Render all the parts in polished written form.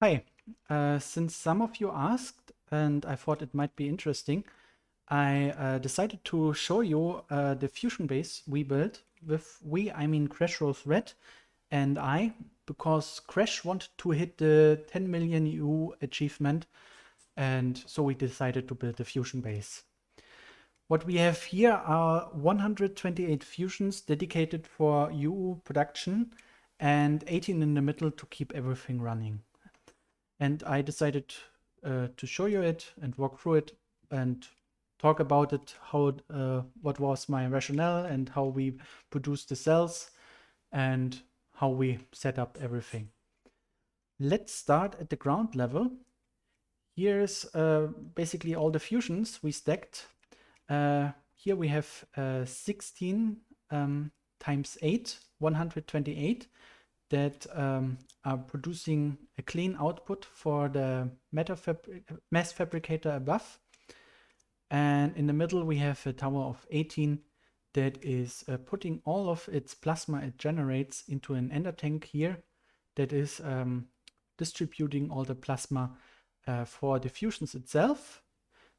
Hi, since some of you asked and I thought it might be interesting, I decided to show you the fusion base we built. With we, I mean Crash Rose Red and I, because Crash wanted to hit the 10 million EU achievement, and so we decided to build a fusion base. What we have here are 128 fusions dedicated for EU production and 18 in the middle to keep everything running. And I decided to show you it and walk through it and talk about it, how what was my rationale and how we produce the cells and how we set up everything. Let's start at the ground level. Here's basically all the fusions we stacked. Here we have 16 times 8, 128 that are producing a clean output for the mass fabricator above. And in the middle we have a tower of 18 that is putting all of its plasma it generates into an ender tank here that is distributing all the plasma for the fusions itself,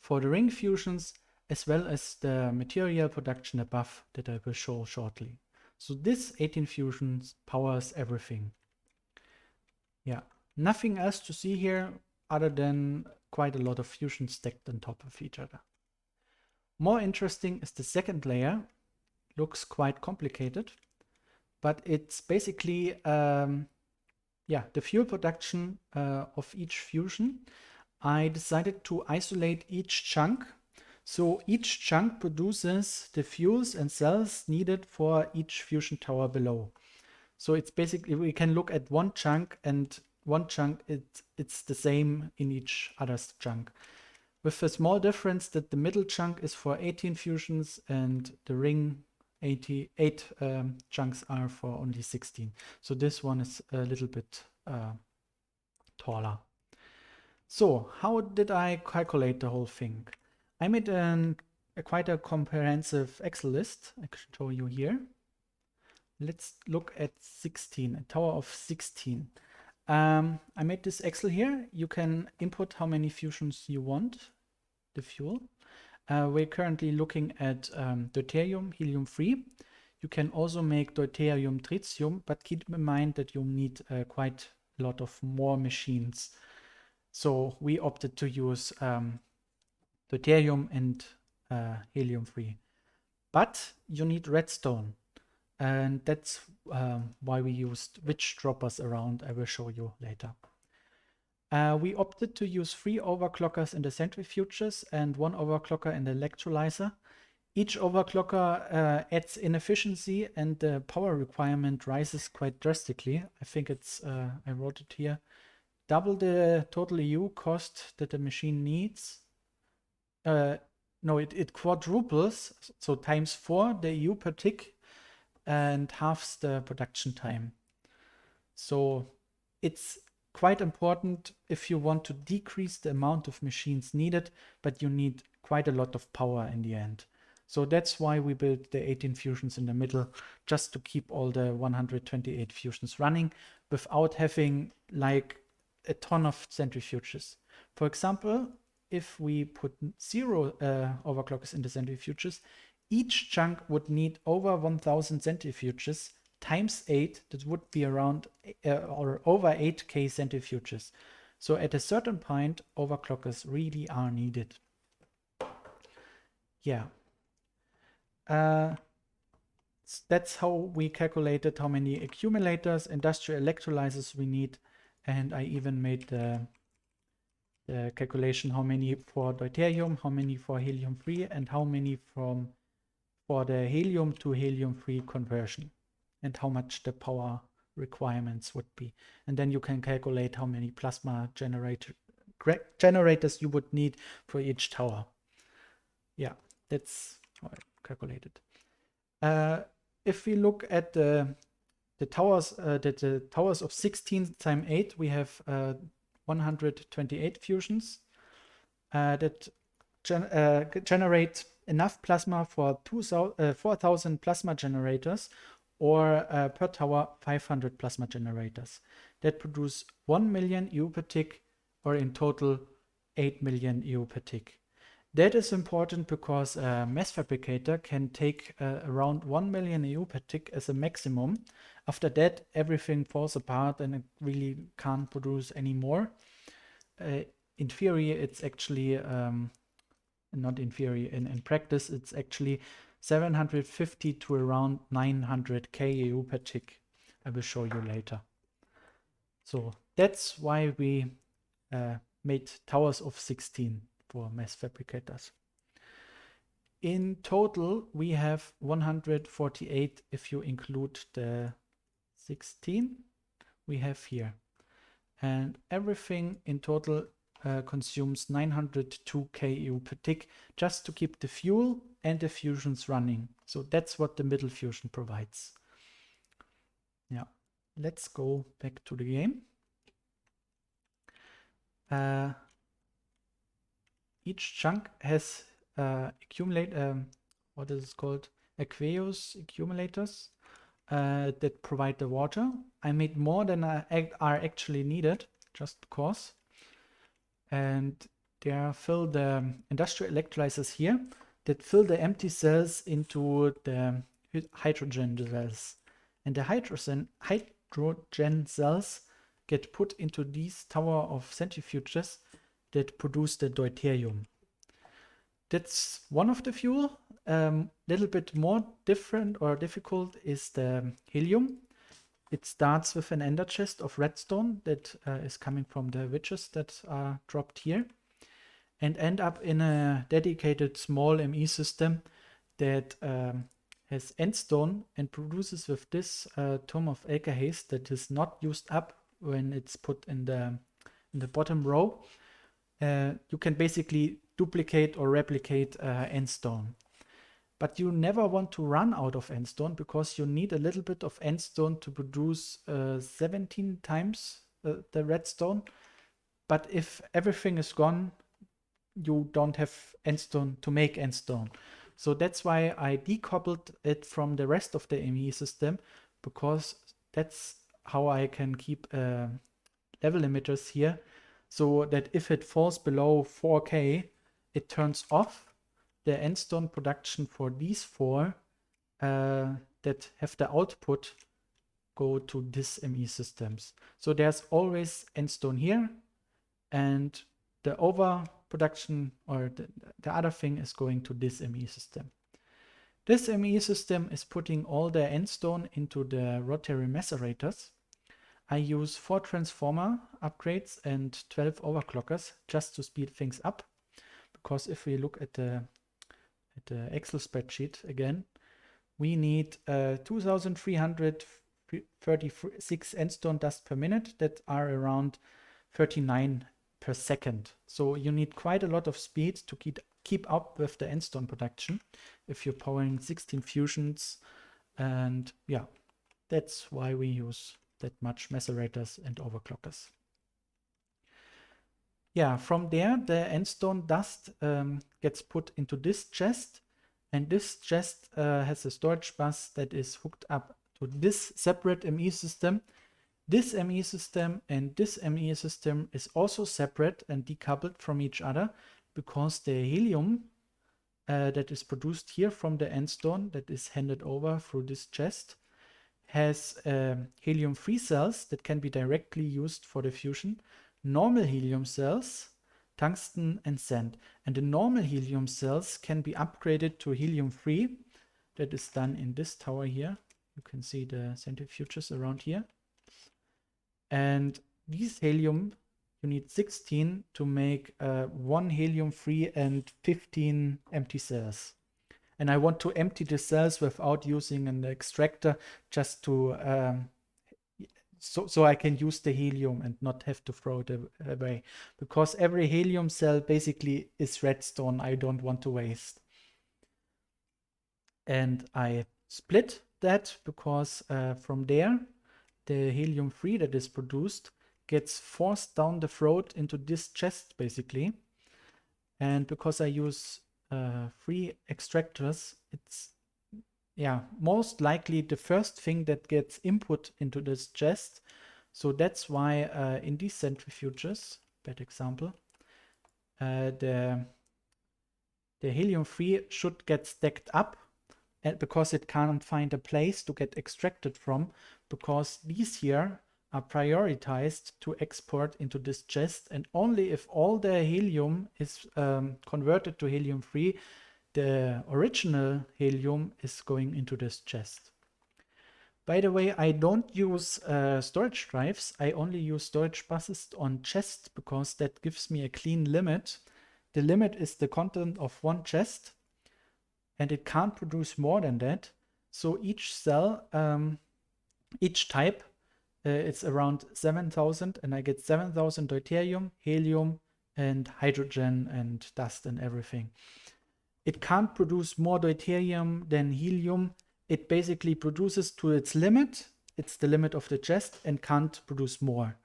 for the ring fusions, as well as the material production above that I will show shortly. So this 18 fusions powers everything. Yeah, nothing else to see here other than quite a lot of fusions stacked on top of each other. More interesting is the second layer. Looks quite complicated, but it's basically the fuel production of each fusion. I decided to isolate each chunk. So each chunk produces the fuels and cells needed for each fusion tower below. So it's basically, we can look at one chunk and one chunk, it's the same in each other's chunk. With a small difference that the middle chunk is for 18 fusions and the ring 88 chunks are for only 16. So this one is a little bit taller. So how did I calculate the whole thing? I made quite a comprehensive Excel list. I can show you here. Let's look at 16, a tower of 16. I made this Excel here. You can input how many fusions you want, the fuel. We're currently looking at deuterium, helium-3. You can also make deuterium, tritium, but keep in mind that you need quite a lot of more machines. So we opted to use deuterium and helium-3. But you need redstone. And that's why we used witch droppers around. I will show you later. We opted to use 3 overclockers in the centrifuges and 1 overclocker in the electrolyzer. Each overclocker adds inefficiency and the power requirement rises quite drastically. I think it's, I wrote it here, double the total EU cost that the machine needs. No, it quadruples, so times 4 the EU per tick and halves the production time. So it's quite important if you want to decrease the amount of machines needed, but you need quite a lot of power in the end. So that's why we built the 18 fusions in the middle, just to keep all the 128 fusions running without having like a ton of centrifuges. For example, if we put 0 overclockers in the centrifuges, each chunk would need over 1000 centrifuges times 8. That would be around or over 8k centrifuges. So at a certain point, overclockers really are needed. Yeah. That's how we calculated how many accumulators, industrial electrolyzers we need. And I even made the calculation how many for deuterium, how many for helium-3, and how many for the helium to helium-3 conversion, and how much the power requirements would be. And then you can calculate how many plasma generators you would need for each tower. Yeah, that's how I calculated. If we look at the towers, the towers of 16 times 8, we have 128 fusions that generate enough plasma for 4,000 plasma generators, or per tower 500 plasma generators. that produce 1 million EU per tick, or in total 8 million EU per tick. That is important because a mass fabricator can take around 1 million EU per tick as a maximum. After that, everything falls apart and it really can't produce any more. In theory, it's actually, not in theory, in practice, it's actually 750 to around 900k EU per tick. I will show you later. So that's why we made towers of 16 for mass fabricators. In total, we have 148 if you include the 16 we have here. And everything in total consumes 902k EU per tick just to keep the fuel and the fusions running. So that's what the middle fusion provides. Yeah, let's go back to the game. Each chunk has what is it called? Aqueous accumulators that provide the water. I made more than are actually needed, just because. And they fill the industrial electrolyzers here that fill the empty cells into the hydrogen cells. And the hydrogen cells get put into these tower of centrifuges that produce the deuterium. That's one of the fuel. Little bit more different or difficult is the helium. It starts with an ender chest of redstone that is coming from the witches that are dropped here, and end up in a dedicated small ME system that has Endstone and produces with this tome of alkahase that is not used up when it's put in the bottom row. You can basically duplicate or replicate Endstone. But you never want to run out of Endstone because you need a little bit of Endstone to produce 17 times the redstone. But if everything is gone, you don't have Endstone to make Endstone. So that's why I decoupled it from the rest of the ME system, because that's how I can keep level limiters here, so that if it falls below 4k, it turns off the Endstone production for these four that have the output go to this ME systems. So there's always Endstone here, and the overproduction or the other thing is going to this ME system. This ME system is putting all the Endstone into the rotary macerators. I use 4 transformer upgrades and 12 overclockers just to speed things up, because if we look at the Excel spreadsheet again, we need 2336 Endstone dust per minute that are around 39 per second. So you need quite a lot of speed to keep up with the Endstone production if you're powering 16 fusions. And yeah, that's why we use that much macerators and overclockers. Yeah, from there the Endstone dust gets put into this chest, and this chest has a storage bus that is hooked up to this separate ME system. This ME system and this ME system is also separate and decoupled from each other, because the helium that is produced here from the Endstone that is handed over through this chest has helium-free cells that can be directly used for the fusion, normal helium cells, tungsten and sand. And the normal helium cells can be upgraded to helium-free. That is done in this tower here. You can see the centrifuges around here. And these helium, you need 16 to make 1 helium-free and 15 empty cells. And I want to empty the cells without using an extractor, just to so I can use the helium and not have to throw it away, because every helium cell basically is redstone I don't want to waste. And I split that because from there the helium-free that is produced gets forced down the throat into this chest basically. And because I use 3 extractors, it's most likely the first thing that gets input into this chest So that's why in these centrifuges, bad example, the helium-3 should get stacked up, and because it can't find a place to get extracted from, because these here are prioritized to export into this chest, and only if all the helium is converted to helium-3, the original helium is going into this chest. By the way, I don't use storage drives. I only use storage buses on chests because that gives me a clean limit. The limit is the content of one chest, and it can't produce more than that. So each cell, each type, it's around 7,000, and I get 7,000 deuterium, helium, and hydrogen and dust and everything. It can't produce more deuterium than helium. It basically produces to its limit. It's the limit of the chest and can't produce more.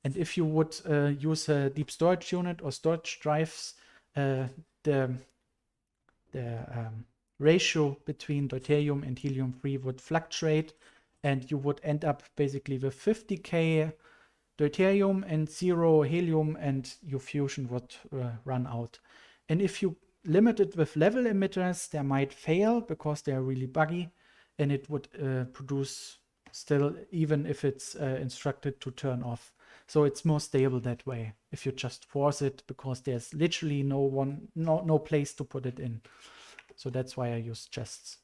And if you would use a deep storage unit or storage drives, the ratio between deuterium and helium-3 would fluctuate, and you would end up basically with 50k deuterium and 0 helium, and your fusion would run out. And if you limit it with level emitters, they might fail because they are really buggy, and it would produce still, even if it's instructed to turn off. So it's more stable that way if you just force it, because there's literally no place to put it in. So that's why I use chests.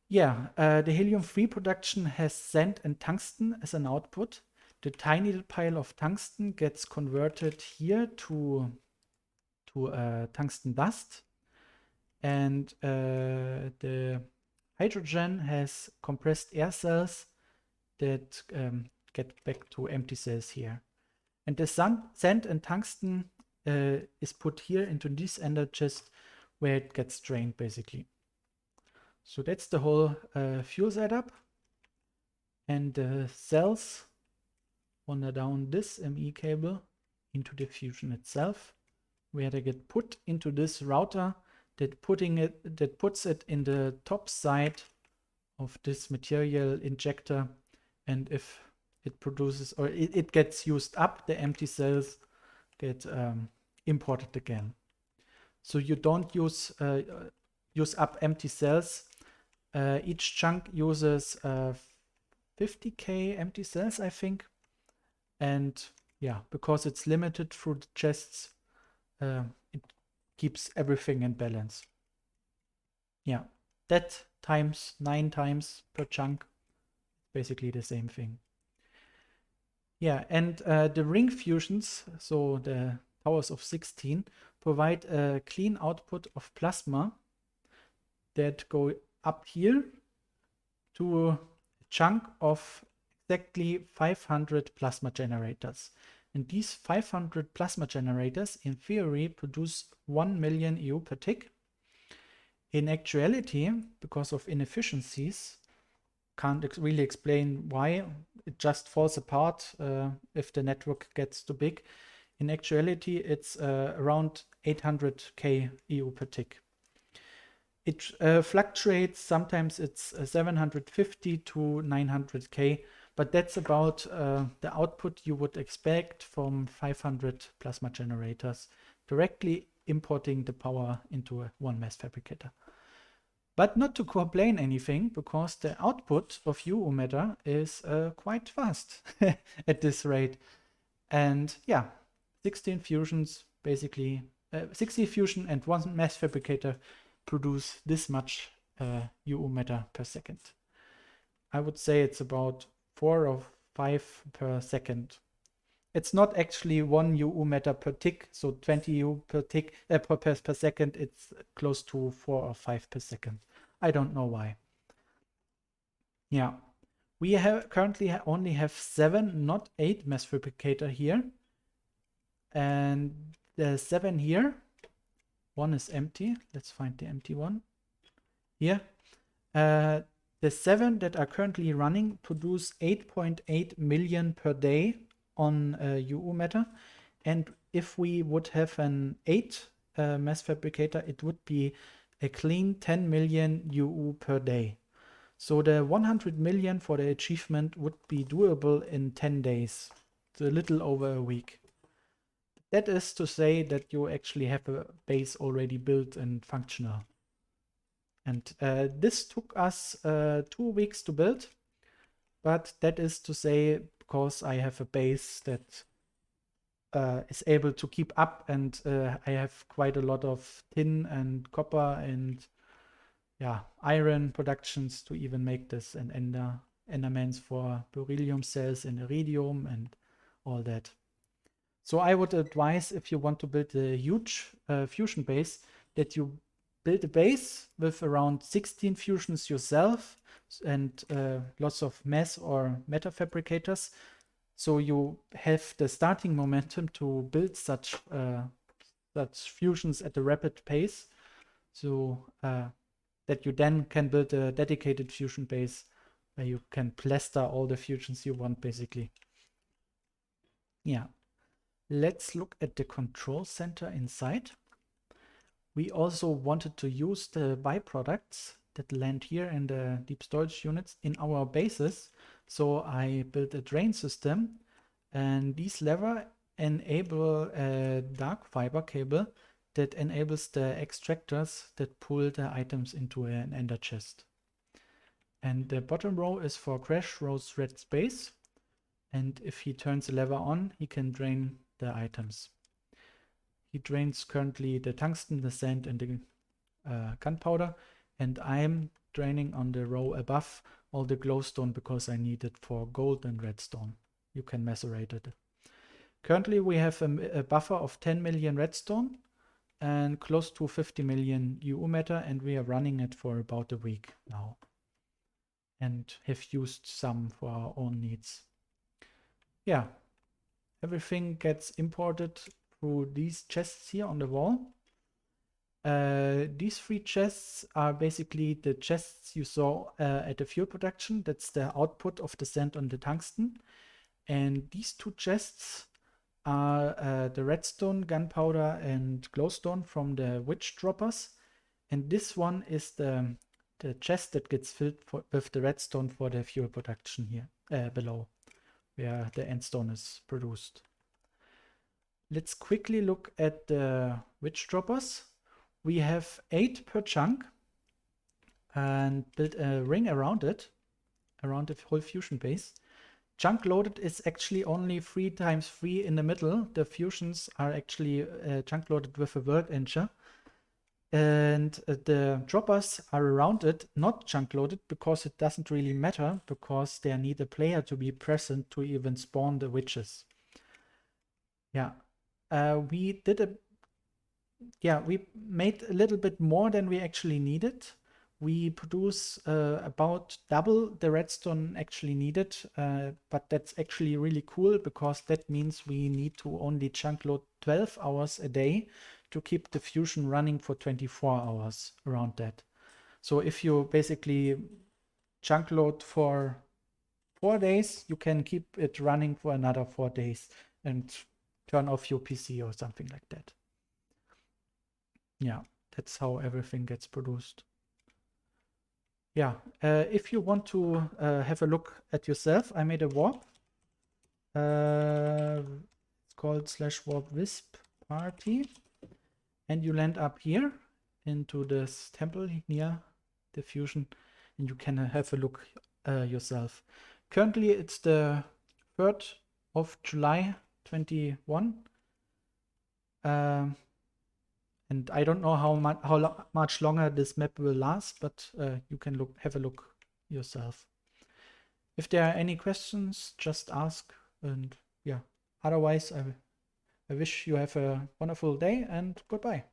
Yeah, the helium-3 production has sand and tungsten as an output. The tiny little pile of tungsten gets converted here to tungsten dust, and the hydrogen has compressed air cells that get back to empty cells here. And the sand and tungsten is put here into this ender chest where it gets drained basically. So that's the whole fuel setup. And the cells wander down this ME cable into the fusion itself, where they get put into this router that puts it in the top side of this material injector. And if it produces, or it gets used up, the empty cells get imported again. So you don't use up empty cells. Each chunk uses 50k empty cells, I think. And yeah, because it's limited through the chests, it keeps everything in balance. Yeah, that times 9 times per chunk, basically the same thing. Yeah, and the ring fusions, so the towers of 16, provide a clean output of plasma that go up here to a chunk of exactly 500 plasma generators. And these 500 plasma generators, in theory, produce 1 million EU per tick. In actuality, because of inefficiencies, can't really explain why, it just falls apart if the network gets too big. In actuality, it's around 800k EU per tick. It fluctuates, sometimes it's 750 to 900k, but that's about the output you would expect from 500 plasma generators, directly importing the power into one mass fabricator. But not to complain anything, because the output of UU is quite fast at this rate. And yeah, 16 fusions, basically 60 fusion and one mass fabricator produce this much UU per second. I would say it's about 4 or 5 per second. It's not actually 1 UU per tick, so 20 U per tick per second. It's close to 4 or 5 per second. I don't know why. Yeah, we currently only have 7, not 8 mass fabricator here, and the 7 here. One is empty. Let's find the empty one. Here. The 7 that are currently running produce 8.8 million per day on UU matter. And if we would have an 8 mass fabricator, it would be a clean 10 million UU per day. So the 100 million for the achievement would be doable in 10 days, so a little over a week. That is to say that you actually have a base already built and functional. And this took us 2 weeks to build, but that is to say because I have a base that is able to keep up, and I have quite a lot of tin and copper and iron productions to even make this, and endermans for beryllium cells and iridium and all that. So I would advise, if you want to build a huge fusion base, that you build a base with around 16 fusions yourself and lots of mass or meta fabricators. So you have the starting momentum to build such fusions at a rapid pace. So that you then can build a dedicated fusion base where you can plaster all the fusions you want, basically. Yeah. Let's look at the control center inside. We also wanted to use the byproducts that land here in the deep storage units in our bases. So I built a drain system, and these levers enable a dark fiber cable that enables the extractors that pull the items into an ender chest. And the bottom row is for Crash Row's red space. And if he turns the lever on, he can drain the items. He drains currently the tungsten, the sand, and the gunpowder. And I'm draining on the row above all the glowstone because I need it for gold and redstone. You can macerate it. Currently we have a buffer of 10 million redstone and close to 50 million UU matter, and we are running it for about a week now and have used some for our own needs. Yeah, everything gets imported through these chests here on the wall. These 3 chests are basically the chests you saw at the fuel production. That's the output of the sand on the tungsten. And these 2 chests are the redstone, gunpowder, and glowstone from the witch droppers. And this one is the chest that gets filled with the redstone for the fuel production here below, where the endstone is produced. Let's quickly look at the witch droppers. We have 8 per chunk and build a ring around it, around the whole fusion base. Chunk loaded is actually only 3 times 3 in the middle. The fusions are actually chunk loaded with a world enter. And the droppers are around it, not chunk loaded, because it doesn't really matter, because they need a player to be present to even spawn the witches. Yeah. We made a little bit more than we actually needed. We produce about double the redstone actually needed, but that's actually really cool because that means we need to only chunk load 12 hours a day to keep the fusion running for 24 hours around that. So if you basically chunk load for 4 days, you can keep it running for another 4 days and turn off your PC or something like that. Yeah, that's how everything gets produced. Yeah, if you want to have a look at yourself, I made a warp. It's called /warp wisp party. And you land up here into this temple near the fusion, and you can have a look yourself. Currently, it's the 3rd of July 21. And I don't know how much longer this map will last, but you can have a look yourself. If there are any questions, just ask. And yeah, otherwise, I wish you have a wonderful day and goodbye.